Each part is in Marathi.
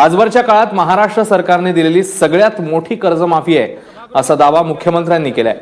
आजवरच्या काळात महाराष्ट्र सरकारने दिलेली सगळ्यात मोठी कर्जमाफी आहे असा दावा मुख्यमंत्र्यांनी केलाय।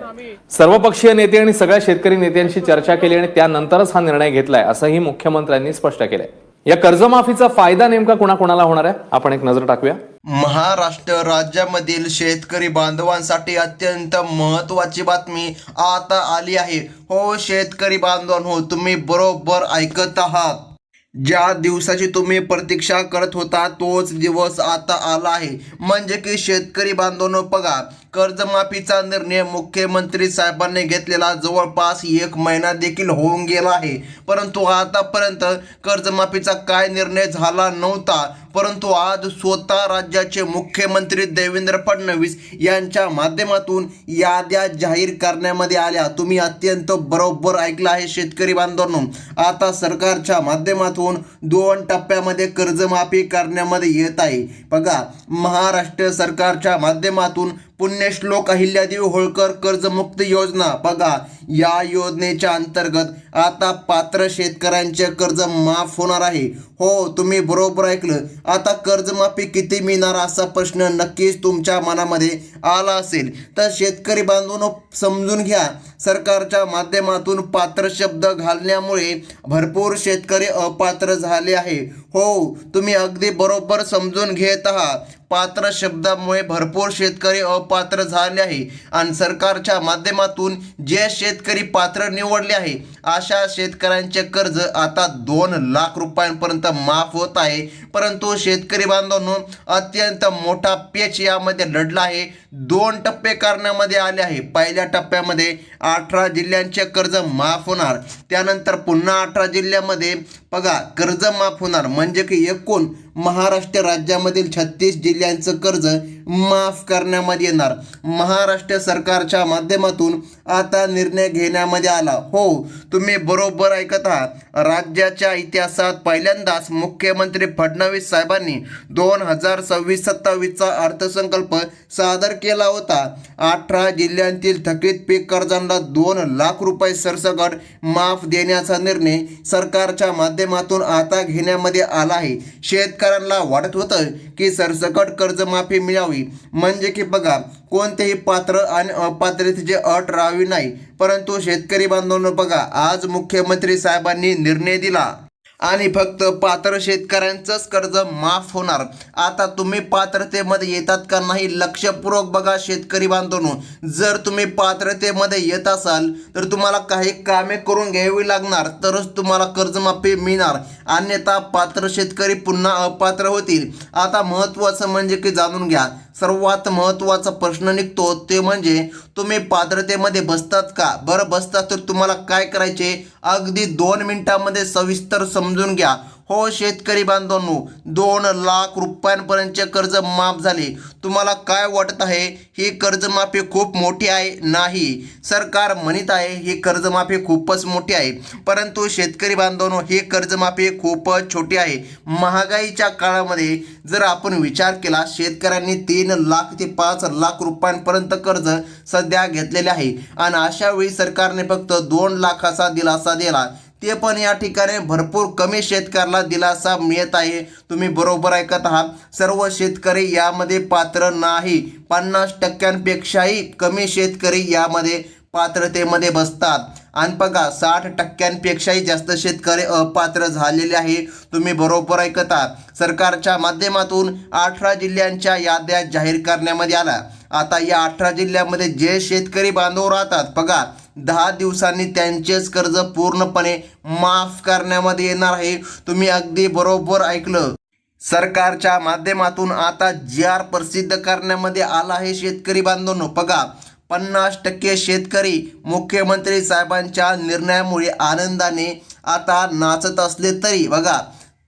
सर्वपक्षीय नेते आणि सगळ्या शेतकरी नेत्यांशी चर्चा केली आणि त्यानंतरच हा निर्णय घेतलाय असंही मुख्यमंत्र्यांनी स्पष्ट केलंय। या कर्जमाफीचा फायदा नेमका कोणाकोणाला होणार आहे आपण एक नजर टाकूया। महाराष्ट्र राज्यामधील शेतकरी बांधवांसाठी अत्यंत महत्त्वाची बातमी आता आली आहे। हो शेतकरी बांधवांनो, तुम्ही बरोबर ऐकत आहात। ज्या दिवसाची तुम्ही प्रतीक्षा करत होता तोच दिवस आता आला आहे। म्हणजे की शेतकरी बांधवांनो बघा, कर्जमाफीचा निर्णय मुख्यमंत्री साहेबांनी घेतलेला जवळपास 1 महिना देखील होऊन गेला आहे, परंतु आतापर्यंत कर्जमाफीचा काय निर्णय झाला नव्हता। परंतु आज स्वतः राज्याचे मुख्यमंत्री देवेंद्र फडणवीस यांच्या माध्यमातून याद्या जाहीर करण्यामध्ये आल्या। तुम्ही अत्यंत बरोबर ऐकलं आहे शेतकरी बांधवांनो। आता सरकारच्या माध्यमातून 2 टप्प्यामध्ये कर्जमाफी करण्यामध्ये येत आहे। बघा, महाराष्ट्र सरकारच्या माध्यमातून पुण्यश्लोक अहिल्यादेवी होळकर कर्जमुक्ती योजना, बघा या योजनेच्या अंतर्गत आता पात्र शेतकऱ्यांचे कर्ज माफ होणार आहे। हो तुम्ही बरोबर ऐकलं। आता कर्जमाफी किती मिळणार असा प्रश्न नक्कीच तुमच्या मनामध्ये आला असेल, तर शेतकरी बांधवांनो समजून घ्या, सरकारच्या माध्यमातून पात्र शब्द घालण्यामुळे भरपूर शेतकरी अपात्र झाले आहे। हो तुम्ही अगदी बरोबर समजून घेत आहात, पात्र शब्दामुळे भरपूर शेतकरी अपात्र झाले आहे आणि सरकारच्या माध्यमातून जे शेतकरी पात्र निवडले आहे अशा शेतकऱ्यांचे कर्ज आता 2 लाख रुपयांपर्यंत माफ होत आहे। परंतु शेतकरी बांधवांनो अत्यंत मोठा पेच यामध्ये लढला आहे। 2 टप्पे करण्यामध्ये आले आहे। पहिल्या टप्प्यामध्ये 18 जिल्ह्यांचे कर्ज माफ होणार, त्यानंतर पुन्हा 18 जिल्ह्यामध्ये बघा कर्ज माफ होणार, म्हणजे की एकूण महाराष्ट्र राज्यामधील 36 जिल्ह्यांचं कर्ज माफ करण्यामध्ये येणार। महाराष्ट्र सरकारच्या माध्यमातून आता निर्णय घेण्यामध्ये आला। हो तुम्ही बरोबर ऐकत आहात, राज्याच्या इतिहासात पहिल्यांदाच मुख्यमंत्री फडणवीस साहेबांनी 2026-27चा अर्थसंकल्प सादर केला होता। 18 जिल्ह्यांतील थकीत पीक कर्जांना 2 लाख रुपये सरसकट माफ देण्याचा निर्णय सरकारच्या माध्यमातून आता घेण्यामध्ये आला आहे। शेतकऱ्यांना वाटत होतं की सरसकट कर्जमाफी मिळावी, म्हणजे की बघा कोणतेही पात्र आणि अपात्रतेची अट राहावी नाही, परंतु शेतकरी बांधवांनो बघा आज मुख्यमंत्री साहेबांनी निर्णय दिला आणि फक्त पात्र शेतकऱ्यांचंच कर्ज माफ होणार। आता तुम्ही पात्रतेमध्ये येतात का नाही लक्षपूर्वक बघा शेतकरी बांधवांनो। जर तुम्ही पात्रतेमध्ये येत असाल तर तुम्हाला काही कामे करून घ्यावी लागणार, तरच तुम्हाला कर्जमाफी मिळणार, अन्यथा पात्र शेतकरी पुन्हा अपात्र होतील। आता महत्त्वाचं म्हणजे की जाणून घ्या, सर्वात महत्त्वाचा प्रश्न निघतो ते म्हणजे तुम्ही पात्रतेमध्ये बसतात का? बरं बसतात तर तुम्हाला काय करायचे अगदी 2 मिनिटांमध्ये सविस्तर समजून घ्या। हो शेतकरी बांधवांनो 2 लाख रुपयांपर्यंतचे कर्ज माफ झाले। तुम्हाला काय वाटत आहे ही कर्जमाफी खूप मोठी आहे? नाही, सरकार म्हणत आहे ही कर्जमाफी खूपच मोठी आहे, परंतु शेतकरी बांधवांनो ही कर्जमाफी खूपच छोटी आहे। महागाईच्या काळामध्ये जर आपण विचार केला, शेतकऱ्यांनी 3 लाख ते 5 लाख रुपयांपर्यंत कर्ज सध्या घेतलेले आहे आणि अशा वेळी सरकारने फक्त 2 लाखाचा दिलासा दिला, ते पण या ठिकाणी भरपूर कमी शेतकऱ्याला दिलासा मिळत आहे। तुम्ही बरोबर ऐकत आहात, सर्व शेतकरी यामध्ये पात्र नाही, 50% कमी शेतकरी यामध्ये पात्रतेमध्ये बसतात आणि बघा 60% जास्त शेतकरी अपात्र झालेले आहे। तुम्ही बरोबर ऐकत आहात, सरकारच्या माध्यमातून 18 जिल्ह्यांच्या याद्या जाहीर करण्यामध्ये आल्या। आता या 18 जिल्ह्यामध्ये जे शेतकरी बांधव राहतात बघा 10 दिवसांनी त्यांचेच कर्ज पूर्णपणे माफ करण्यामध्ये येणार आहे। तुम्ही अगदी बरोबर ऐकलं, सरकारच्या माध्यमातून आता GR प्रसिद्ध करण्यामध्ये आला आहे। शेतकरी बांधवांनो बघा 50% शेतकरी मुख्यमंत्री साहेबांच्या निर्णयामुळे आनंदाने आता नाचत असले तरी बघा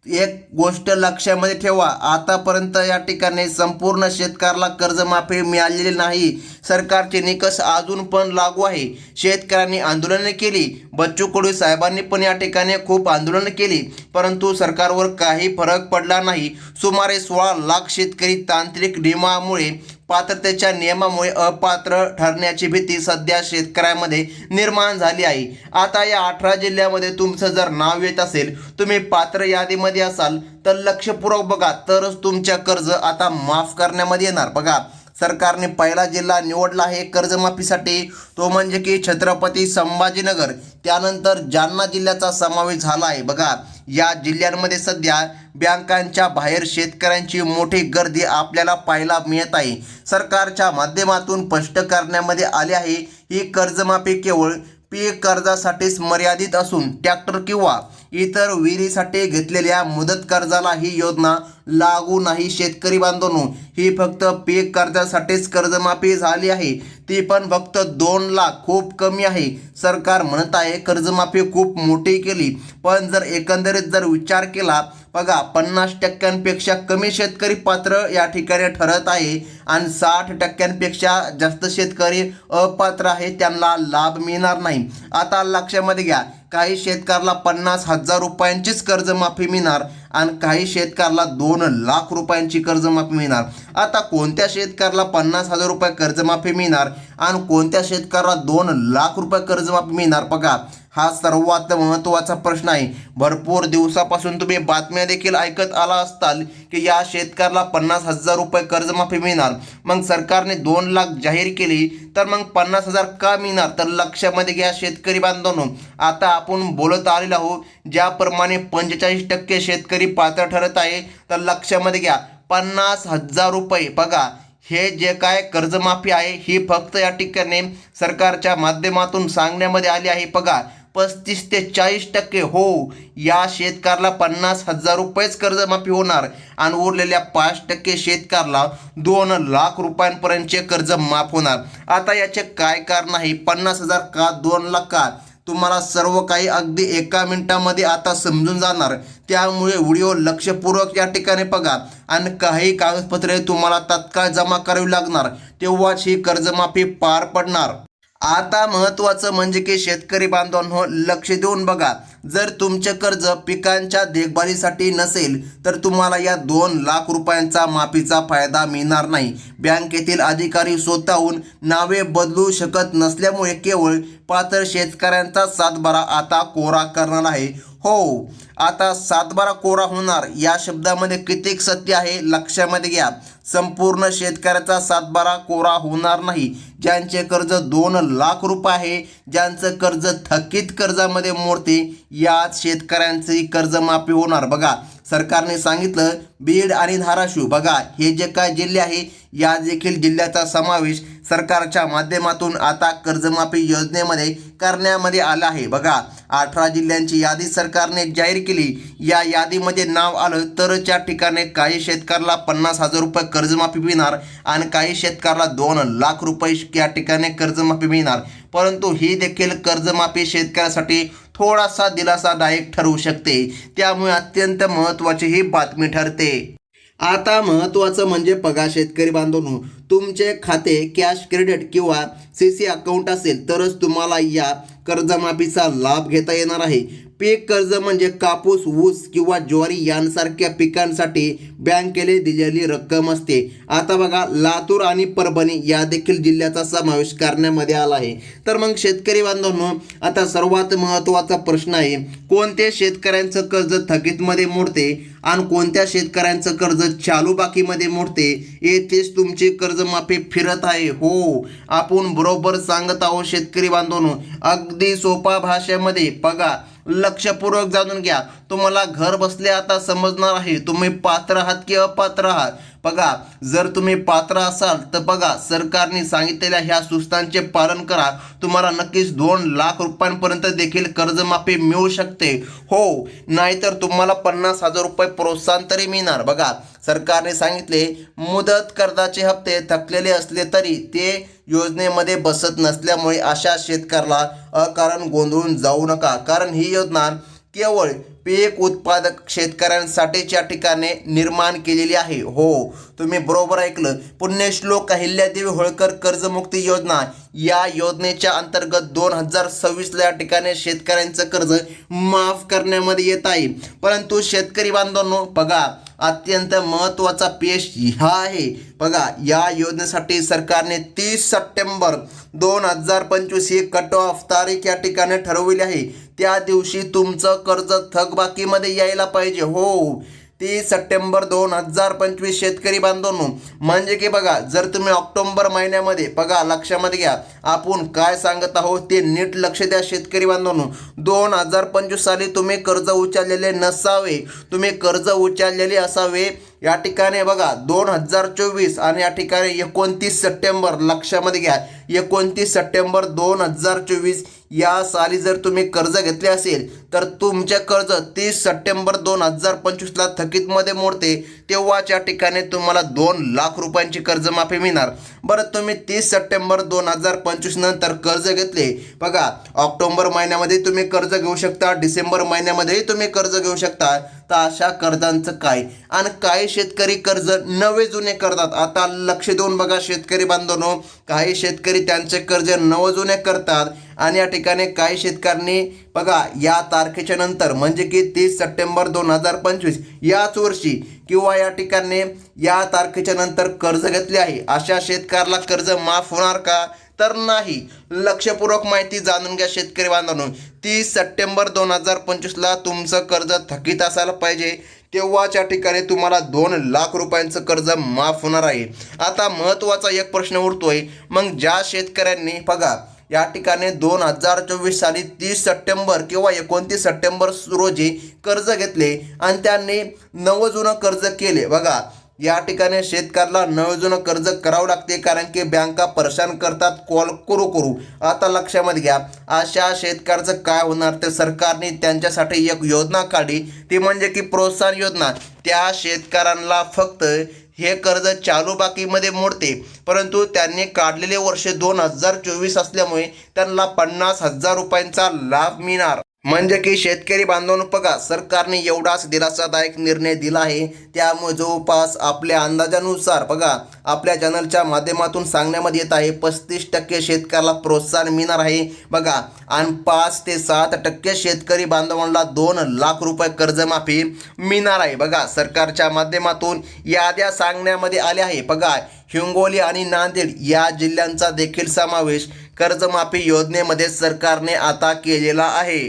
एक गोष्ट लक्षामध्ये ठेवा, आतापर्यंत या ठिकाणी संपूर्ण शेतकऱ्याला कर्जमाफी मिळालेली नाही। सरकारचे निकष अजून पण लागू आहे। शेतकऱ्यांनी आंदोलने केली, बच्चू कडू साहेबांनी पण या ठिकाणी खूप आंदोलने केली, परंतु सरकारवर काही फरक पडला नाही। सुमारे 16 लाख शेतकरी तांत्रिक नियमामुळे पात्रतेच्या नियमामुळे अपात्र ठरण्याची भीती सध्या शेतकऱ्यांमध्ये निर्माण झाली आहे. आता या 18 जिल्ह्यामध्ये तुमचं जर नाव येत असेल, तुम्ही पात्र यादीमध्ये असाल तर लक्षपूर्वक बघा, तरच तुमच्या कर्ज आता माफ करण्यामध्ये येणार. बघा, सरकारने पहिला जिल्हा निवडला आहे कर्जमाफीसाठी, तो म्हणजे की छत्रपती संभाजीनगर. त्यानंतर जालना जिल्ह्याचा समावेश झाला आहे. बघा, या जिल्ह्यांमध्ये सध्या बँकांच्या बाहेर शेतकऱ्यांची मोठी गर्दी आपल्याला पाहायला मिळत आहे. सरकारच्या माध्यमातून स्पष्ट करण्यामध्ये आले आहे, ही कर्जमाफी केवळ पीक कर्जासाठीच मर्यादित असून ट्रॅक्टर किंवा इतर विहिरीसाठी घेतलेल्या मुदत कर्जाला ही योजना लागू नाही. शेतकरी बांधवांनो, ही फक्त पीक कर्जासाठीच कर्जमाफी झाली आहे, ती पण फक्त 2 लाख. खूप कमी आहे. सरकार म्हणत आहे कर्जमाफी खूप मोठी केली, पण जर एकंदरीत जर विचार केला, बघा 50% कमी शेतकरी पात्र या ठिकाणी ठरत आहे आणि 60% जास्त शेतकरी अपात्र आहे, त्यांना लाभ मिळणार नाही. आता लक्षामध्ये घ्या, काही शेतकऱ्याला 50,000 रुपयांचीच कर्जमाफी मिळणार आणि काही शेतकऱ्याला 2 लाख रुपयांची कर्जमाफी मिळणार. आता कोणत्या शेतकऱ्याला 50,000 रुपये कर्जमाफी मिळणार आणि कोणत्या शेतकऱ्याला 2 लाख रुपये कर्जमाफी मिळणार? बघा, हा सर्वात महत्त्वाचा प्रश्न आहे. भरपूर दिवसापासून तुम्ही बातम्या देखील ऐकत आला असताल की या शेतकऱ्याला 50,000 रुपये कर्जमाफी मिळणार. मग सरकारने 2 लाख जाहीर केली, तर मग 50,000 का मिळणार? तर लक्षामध्ये घ्या शेतकरी बांधवांनो, आता आपण बोलत आलेलो आहोत ज्याप्रमाणे 45% शेतकरी पात्र ठरत आहे, तर लक्षामध्ये घ्या 50,000 रुपये. बघा, हे जे काय कर्जमाफी आहे ही फक्त या ठिकाणी सरकारच्या माध्यमातून सांगण्यामध्ये आली आहे. बघा, 35 ते 40% हो, या शेतकऱ्याला 50,000 रुपयेच कर्जमाफी होणार आणि उरलेल्या 5% शेतकऱ्याला 2 लाख रुपयांपर्यंतचे कर्ज माफ होणार. आता याचे काय कारण आहे? 50,000 का 2 लाख का? तुम्हाला सर्व काही अगदी एका मिनिटामध्ये आता समजून जाणार. त्यामुळे व्हिडिओ लक्षपूर्वक या ठिकाणी बघा आणि काही कागदपत्रे तुम्हाला तात्काळ जमा करावी लागणार, तेव्हाच ही कर्जमाफी पार पडणार. आता महत्त्वाचं म्हणजे की शेतकरी बांधवांनो, लक्ष देऊन बघा, जर तुमचे कर्ज पिकांच्या देखभालीसाठी नसेल तर तुम्हाला या 2 लाख रुपयांचा माफीचा फायदा मिळणार नाही. बँकेतील अधिकारी स्वतःहून नावे बदलू शकत नसल्यामुळे केवळ पात्र शेतकऱ्यांचा 7/12 आता कोरा करणार आहे. हो, आता 7/12 कोरा होणार. या शब्दामध्ये कितीक सत्य आहे लक्षामध्ये घ्या. संपूर्ण शेतकऱ्याचा 7/12 कोरा होणार नाही. ज्यांचे कर्ज 2 लाख रुपये आहे, ज्यांचं कर्ज थकीत कर्जामध्ये मोडते, याच शेतकऱ्यांची कर्जमाफी होणार. बघा, सरकारने सांगितलं बीड आणि धाराशिव, बघा हे जे काय जिल्हे आहे या देखील जिल्ह्याचा समावेश सरकारच्या माध्यमातून आता कर्जमाफी योजनेमध्ये करण्यामध्ये आला आहे. बघा, 18 जिल्ह्यांची यादी सरकारने जाहीर केली. या यादीमध्ये नाव आलं तरच या ठिकाणी काही शेतकऱ्याला 50,000 रुपये कर्जमाफी मिळणार आणि काही शेतकऱ्याला 2 लाख रुपये या ठिकाणी कर्जमाफी मिळणार. परंतु ही देखील कर्जमाफी शेतकऱ्यासाठी थोडासा दिलासादायक ठरू शकते. त्यामुळे अत्यंत महत्त्वाची ही बातमी ठरते. आता महत्त्वाचं म्हणजे बघा शेतकरी बांधवांनो, तुमचे खाते कॅश क्रेडिट किंवा CC अकाउंट असेल तरच तुम्हाला या कर्जमाफीचा लाभ घेता येणार आहे. पीक कर्ज म्हणजे कापूस, ऊस किंवा ज्वारी यांसारख्या पिकांसाठी बँकेने दिलेली रक्कम असते. आता बघा, लातूर आणि परभणी या देखील जिल्ह्याचा समावेश करण्यामध्ये आला आहे. तर मग शेतकरी बांधवांनो, आता सर्वात महत्त्वाचा प्रश्न आहे, कोणत्या शेतकऱ्यांचं कर्ज थकीतमध्ये मोडते आणि कोणत्या शेतकऱ्यांचं कर्ज चालू बाकीमध्ये मोडते? येथेच तुमची कर्जमाफी फिरत आहे. हो, आपण बरोबर सांगत आहोत शेतकरी बांधवांनो, अगदी सोपा भाषेमध्ये. बघा, लक्षपूर्वक जाणून घ्या, तुम्हाला घर बसल्या आता समजणार आहे तुम्ही पात्र आहात की अपात्र आहात. बघा, जर तुम्ही पात्र असाल तर बघा सरकारने सांगितलेल्या ह्या सूचनांचे पालन करा. तुम्हाला नक्कीच 2 लाख रुपयांपर्यंत देखील कर्जमाफी मिळू शकते. हो, नाहीतर तुम्हाला 50,000 रुपये प्रोत्साहन तरी मिळणार. बघा, सरकारने सांगितले मुदत कर्जाचे हप्ते थकलेले असले तरी ते योजनेमध्ये बसत नसल्यामुळे अशा शेतकऱ्याला अकारण गोंधळून जाऊ नका, कारण ही योजना केवळ पीक उत्पादक शेतकऱ्यांसाठीच या ठिकाणी निर्माण केलेली आहे. हो, तुम्ही बरोबर ऐकलं. पुण्यश्लोक अहिल्यादेवी होळकर कर्जमुक्ती योजना या योजनेच्या अंतर्गत 2026ला या ठिकाणी शेतकऱ्यांचं कर्ज माफ करण्यामध्ये येत आहे. परंतु शेतकरी बांधवांनो, बघा अत्यंत महत्त्वाचा पेश ह्या आहे बघा. या योजनेसाठी सरकारने 30 सप्टेंबर 2025 ही कट ऑफ तारीख या ठिकाणी ठरवली आहे. त्या दिवशी तुमचं कर्ज थकबाकीमध्ये यायला पाहिजे. हो, 30 सप्टेंबर 2025 शेतकरी बांधवांनो, म्हणजे की बघा, जर तुम्ही ऑक्टोबर महिन्यामध्ये बघा, लक्षामध्ये घ्या आपण काय सांगत आहोत ते नीट लक्ष द्या शेतकरी बांधवांनो. 2025 साली तुम्ही कर्ज उचललेले नसावे, तुम्ही कर्ज उचललेले असावे. या ठिकाणी बघा 2024 आणि या ठिकाणी 29 सप्टेंबर लक्षामध्ये घ्या, 29 सप्टेंबर 2024 या साली जर तुम्ही कर्ज घेतले असेल तर तुमचे कर्ज 30 सप्टेंबर 2025ला थकीतमध्ये मोडते. तेव्हाच या ठिकाणी तुम्हाला 2 लाख रुपयांची कर्जमाफी मिळणार. बरं, तुम्ही 30 सप्टेंबर 2025 नंतर कर्ज घेतले बघा, ऑक्टोबर महिन्यामध्ये तुम्ही कर्ज घेऊ शकता, डिसेंबर महिन्यामध्येही तुम्ही कर्ज घेऊ शकता. तर अशा कर्जांचं काय? आणि काही शेतकरी कर्ज नवे जुने करतात. आता लक्ष देऊन बघा शेतकरी बांधवांनो, काही शेतकरी त्यांचे कर्ज नव जुने करतात आणि या ठिकाणी काही शेतकऱ्यांनी बघा या तारखेच्या नंतर म्हणजे की 30 सप्टेंबर 2025 याच वर्षी किंवा या ठिकाणी या तारखेच्या नंतर कर्ज घेतले आहे. अशा शेतकऱ्याला कर्ज माफ होणार का? तर नाही. लक्षपूर्वक माहिती जाणून घ्या शेतकरी बांधवांनो. 30 सप्टेंबर 2025ला तुमचं कर्ज थकीत असायला पाहिजे, तेव्हाच या ठिकाणी तुम्हाला 2 लाख रुपयांचं कर्ज माफ होणार आहे. आता महत्त्वाचा एक प्रश्न उरतोय, मग ज्या शेतकऱ्यांनी बघा या ठिकाणी 2024 साली 30 सप्टेंबर किंवा 29 सप्टेंबर रोजी कर्ज घेतले आणि त्यांनी नवजुनं कर्ज केले बघा, या ठिकाणी शेतकऱ्याला नवजुनं कर्ज करावं लागते, कारण की बँका परेशान करतात कॉल करू. आता लक्षामध्ये घ्या, अशा शेतकऱ्याचं काय होणार? तर सरकारने त्यांच्यासाठी एक योजना काढली, ती म्हणजे की प्रोत्साहन योजना. त्या शेतकऱ्यांना फक्त हे कर्ज चालू बाकीमध्ये मोडते, परंतु त्यांनी काढलेले वर्ष 2024 असल्यामुळे त्यांना 50,000 रुपयांचा लाभ मिळणार. म्हणजे की शेतकरी बांधवांनो बघा, सरकारने एवढाच दिलासादायक निर्णय दिला आहे. त्यामुळे जवळपास आपल्या अंदाजानुसार बघा आपल्या चॅनलच्या माध्यमातून सांगण्यामध्ये येत आहे 35% शेतकऱ्याला प्रोत्साहन मिळणार आहे बघा, आणि 5 ते 7% शेतकरी बांधवांना 2 लाख रुपये कर्जमाफी मिळणार आहे बघा. सरकारच्या माध्यमातून याद्या सांगण्यामध्ये आल्या आहे बघा. हिंगोली आणि नांदेड या जिल्ह्यांचा देखील समावेश कर्जमाफी योजनेमध्ये सरकारने आता केलेला आहे.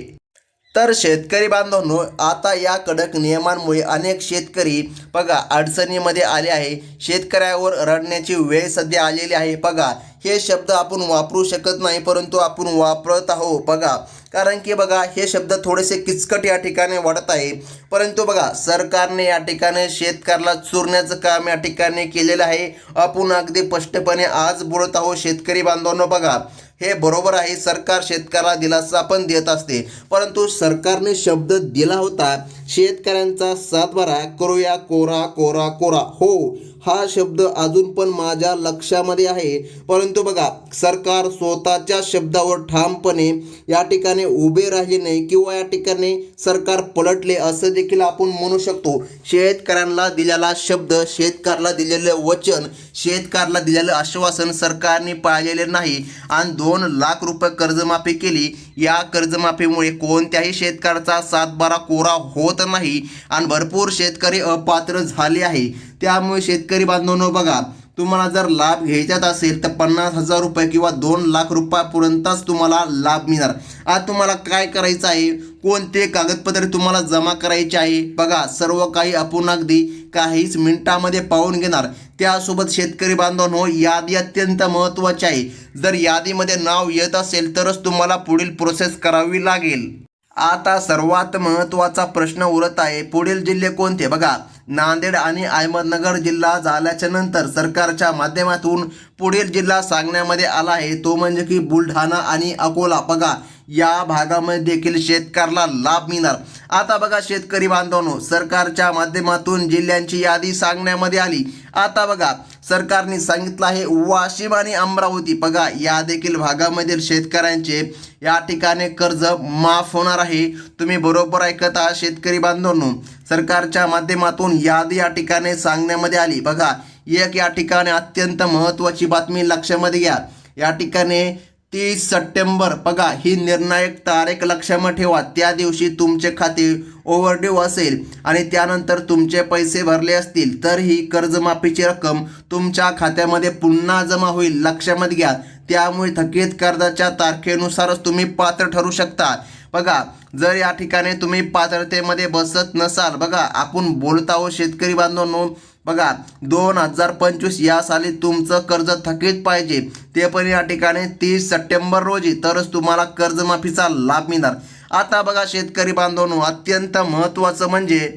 तर शेतकरी बांधवांनो, आता या कडक नियमांमुळे अनेक शेतकरी बघा अडचणीमध्ये आले आहे. शेतकऱ्यावर रडण्याची वेळ सध्या आलेली आहे बघा. हे शब्द आपण वापरू शकत नाही, परंतु आपण वापरत आहोत बघा, कारण की बघा हे शब्द थोडेसे किचकट या ठिकाणी वाटत आहे. परंतु बघा सरकारने या ठिकाणी शेतकऱ्याला चुरण्याचं काम या ठिकाणी केलेलं आहे. आपण अगदी स्पष्टपणे आज बोलत आहोत शेतकरी बांधवांनो बघा. हे बरोबर आहे, सरकार शेतकऱ्याला दिलासा पण देत असते, परंतु सरकारने शब्द दिला होता शेतकऱ्यांचा सातबारा करूया कोरा कोरा कोरा. हो, हा शब्द अजून पण माझ्या लक्षामध्ये आहे. परंतु बघा सरकार स्वतःच्या शब्दावर ठामपणे या ठिकाणी उभे राहिले नाही किंवा या ठिकाणी सरकार पलटले असं देखील आपण म्हणू शकतो. शेतकऱ्यांना दिलेला शब्द, शेतकऱ्याला दिलेलं वचन, शेतकऱ्याला दिलेलं आश्वासन सरकारने पाळलेले नाही आणि 2 लाख रुपये कर्जमाफी केली. या कर्जमाफीमुळे कोणत्याही शेतकऱ्याचा सातबारा कोरा होत नाही आणि भरपूर शेतकरी अपात्र झाले आहे. त्यामुळे शेतकरी बांधवांनो बघा, तुम्हाला जर लाभ घ्यायचाच असेल तर 50,000 रुपये किंवा 2 लाख रुपयापर्यंतच तुम्हाला लाभ मिळणार. आज तुम्हाला काय करायचं आहे, कोणते कागदपत्रे तुम्हाला जमा करायचे आहे बघा, सर्व काही आपण अगदी काहीच मिनिटामध्ये पाहून घेणार. त्यासोबत शेतकरी बांधवांनो, यादी अत्यंत महत्त्वाची आहे. जर यादीमध्ये नाव येत असेल तरच तुम्हाला पुढील प्रोसेस करावी लागेल. आता सर्वात महत्त्वाचा प्रश्न उरत आहे, पुढील जिल्हे कोणते बघा. नांदेड आणि अहमदनगर जिल्हा झाल्याच्या नंतर सरकारच्या माध्यमातून पुढील जिल्हा सांगण्यामध्ये आला आहे, तो म्हणजे की बुलढाणा आणि अकोला बघा. या भागामध्ये देखील शेतकऱ्याला लाभ मिळणार. आता बघा शेतकरी बांधवांनो, सरकारच्या माध्यमातून जिल्ह्यांची यादी सांगण्यामध्ये आली. आता बघा सरकारने सांगितलं आहे वाशिम आणि अमरावती बघा, या देखील भागामधील शेतकऱ्यांचे या ठिकाणी कर्ज माफ होणार आहे. तुम्ही बरोबर ऐकत आहात शेतकरी बांधवांनो. सरकारच्या माध्यमातून यादी या ठिकाणी सांगण्यामध्ये आली बघा. एक या ठिकाणी अत्यंत महत्त्वाची बातमी लक्षामध्ये घ्या. या ठिकाणी 30 सप्टेंबर बघा, ही निर्णायक तारीख लक्षात ठेवा. त्या दिवशी तुमचे खाते ओव्हरड्यू असेल आणि त्यानंतर तुमचे पैसे भरले असतील तर ही कर्जमाफीची रक्कम तुमच्या खात्यामध्ये पुन्हा जमा होईल, लक्षात घ्या. त्यामुळे थकीत कर्जाच्या तारखेनुसारच तुम्ही पात्र ठरू शकता. बघा, जर या ठिकाणी तुम्ही पात्रतेमध्ये बसत नसाल, बघा आपण बोलत आहोत शेतकरी बांधवांनो, बघा 2025 या साली तुमचं कर्ज थकीत पाहिजे, ते पण या ठिकाणी 30 सप्टेंबर रोजी, तरच तुम्हाला कर्जमाफीचा लाभ मिळणार. आता बघा शेतकरी बांधवांनो, अत्यंत महत्त्वाचं म्हणजे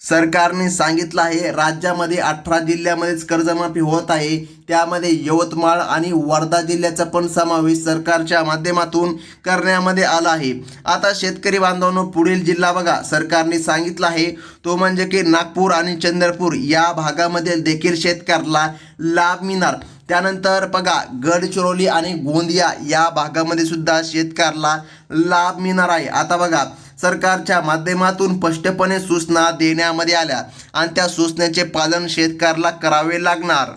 सरकारने सांगितलं आहे राज्यामध्ये 18 जिल्ह्यामध्येच कर्जमाफी होत आहे. त्यामध्ये यवतमाळ आणि वर्धा जिल्ह्याचा पण समावेश सरकारच्या माध्यमातून करण्यामध्ये आला आहे. आता शेतकरी बांधवांनो, पुढील जिल्हा बघा सरकारने सांगितलं आहे तो म्हणजे की नागपूर आणि चंद्रपूर या भागामध्ये देखील शेतकऱ्याला लाभ मिळणार. त्यानंतर बघा गडचिरोली आणि गोंदिया या भागामध्ये सुद्धा शेतकऱ्याला लाभ मिळणार आहे. आता बघा सरकारच्या माध्यमातून स्पष्टपणे सूचना देण्यामध्ये आल्या आणि त्या सूचनेचे पालन शेतकऱ्याला करावे लागणार.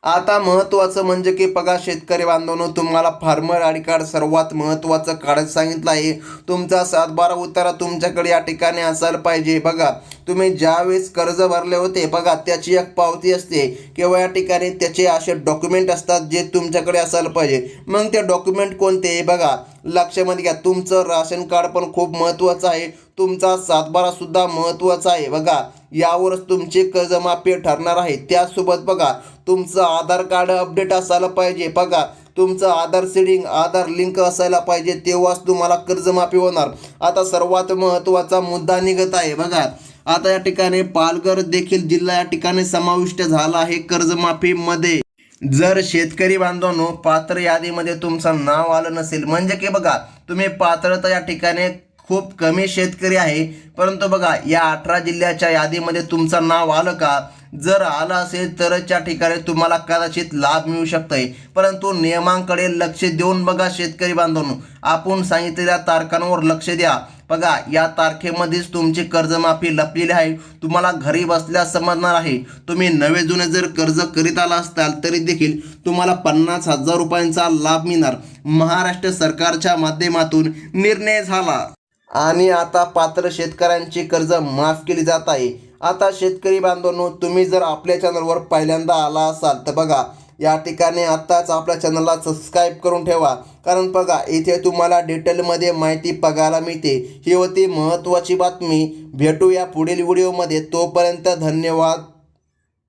आता महत्त्वाचं म्हणजे की बघा शेतकरी बांधवांनो, तुम्हाला फार्मर आय डी कार्ड सर्वात महत्त्वाचं काढायला सांगितलं आहे. तुमचा 7/12 उतारा तुमच्याकडे या ठिकाणी असायला पाहिजे. बघा तुम्ही ज्यावेळेस कर्ज भरले होते बघा त्याची एक पावती असते किंवा या ठिकाणी त्याचे असे डॉक्युमेंट असतात जे तुमच्याकडे असायला पाहिजे. मग ते डॉक्युमेंट कोणते बघा लक्षामध्ये घ्या. तुमचं राशन कार्ड पण खूप महत्त्वाचं आहे, तुमचा 7/12 सुद्धा महत्त्वाचा आहे. बघा यावरच तुमची कर्जमाफी ठरणार आहे. त्यासोबत बघा तुमचं आधार कार्ड अपडेट असायला पाहिजे. बघा तुमचं आधार सीडिंग आधार लिंक असायला पाहिजे, तेव्हाच तुम्हाला कर्जमाफी होणार. आता सर्वात महत्त्वाचा मुद्दा निघत आहे. बघा आता या ठिकाणी पालघर देखील जिल्हा या ठिकाणी समाविष्ट झाला आहे कर्जमाफीमध्ये. जर शेतकरी बांधवांनो पात्र यादीमध्ये तुमचं नाव आलं नसेल म्हणजे की बघा तुम्ही पात्रता या ठिकाणी खूप कमी शेतकरी आहे, परंतु बघा या 18 जिल्ह्याच्या यादीमध्ये तुमचं नाव आलं का, जर आलं असेल तरच या ठिकाणी तुम्हाला कदाचित लाभ मिळू शकतोय. परंतु नियमांकडे लक्ष देऊन बघा शेतकरी बांधवांनो, आपण सांगितलेल्या तारखांवर लक्ष द्या. बघा या तारखेमध्येच तुमची कर्जमाफी लपलेली आहे, तुम्हाला घरी बसल्या समजणार आहे. तुम्ही नवे जुने जर कर्ज करीत आला असताल तरी देखील तुम्हाला 50,000 रुपयांचा लाभ मिळणार. महाराष्ट्र सरकारच्या माध्यमातून निर्णय झाला आणि आता पात्र शेतकऱ्यांची कर्ज माफ केली जात आहे. आता शेतकरी बांधवांनो, तुम्ही जर आपल्या चॅनलवर पहिल्यांदा आला असाल तर बघा या ठिकाणी आत्ताच आपल्या चॅनलला सबस्क्राईब करून ठेवा, कारण बघा इथे तुम्हाला डिटेलमध्ये माहिती बघायला मिळते. ही होती महत्त्वाची बातमी. भेटूया पुढील व्हिडिओमध्ये, तोपर्यंत धन्यवाद.